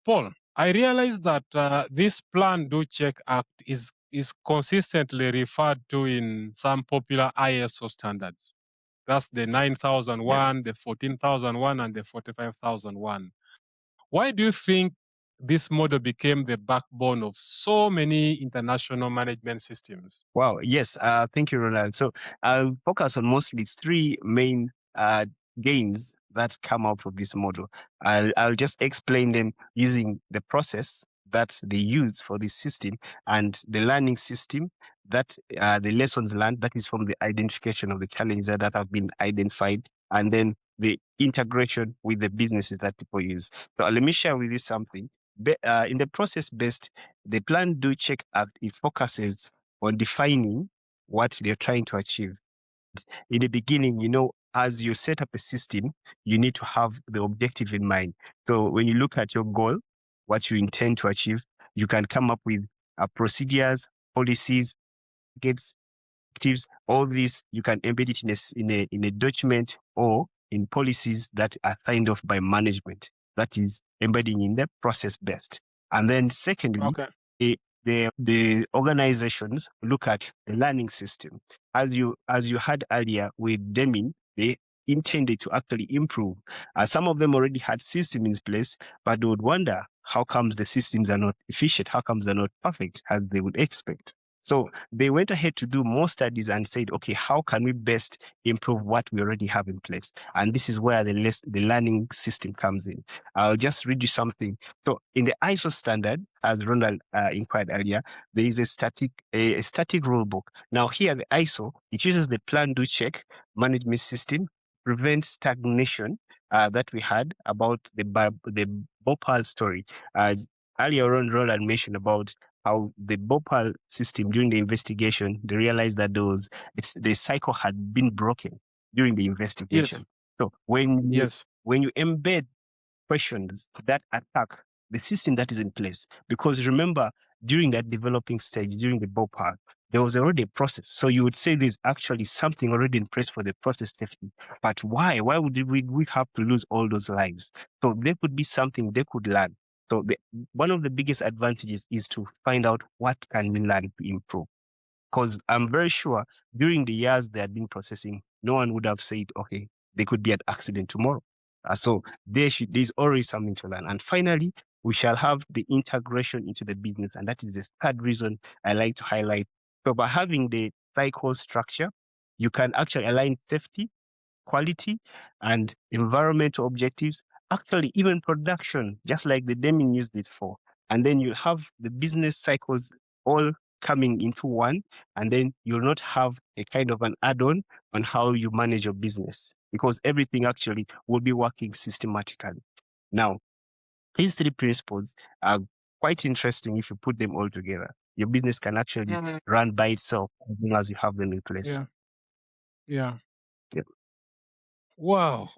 Paul, I realize that this Plan, Do, Check Act is consistently referred to in some popular ISO standards. That's the 9001, the 14001, and the 45001. Why do you think this model became the backbone of so many international management systems? Wow. Yes. Thank you, Ronald. So I'll focus on mostly three main gains that come out of this model. I'll just explain them using the process that they use for this system and the learning system that the lessons learned, that is from the identification of the challenges that have been identified, and then the integration with the businesses that people use. So let me share with you something. In the process-based, the Plan, Do, Check Act, it focuses on defining what they're trying to achieve. In the beginning, as you set up a system, you need to have the objective in mind. So when you look at your goal, what you intend to achieve, you can come up with procedures, policies, targets, objectives. All these you can embed it in a document or in policies that are signed off by management. That is embedding in the process best. And then secondly, the organizations look at the learning system. As you had earlier with Deming, they intended to actually improve. Some of them already had systems in place, but they would wonder how comes the systems are not efficient, how comes they're not perfect as they would expect. So they went ahead to do more studies and said, okay, how can we best improve what we already have in place? And this is where the learning system comes in. I'll just read you something. So in the ISO standard, as Ronald inquired earlier, there is a static rule book. Now here, the ISO, it uses the Plan, Do, Check management system, prevents stagnation that we had about the Bhopal story. Earlier on, Ronald mentioned about how the Bhopal system during the investigation, they realized that the cycle had been broken during the investigation. Yes. So when you embed questions that attack the system that is in place, because remember, during that developing stage, during the Bhopal, there was already a process. So you would say there's actually something already in place for the process safety. But why? Why would we have to lose all those lives? So there could be something they could learn. So one of the biggest advantages is to find out what can we learn to improve. Because I'm very sure during the years they had been processing, no one would have said, okay, there could be an accident tomorrow. So there's always something to learn. And finally, we shall have the integration into the business. And that is the third reason I like to highlight. So by having the cycle structure, you can actually align safety, quality, and environmental objectives, actually even production, just like the Deming used it for. And then you have the business cycles all coming into one, and then you'll not have a kind of an add-on on how you manage your business, because everything actually will be working systematically. Now, these three principles are quite interesting if you put them all together. Your business can actually run by itself as long as you have them in place. Yeah. Yep. Wow.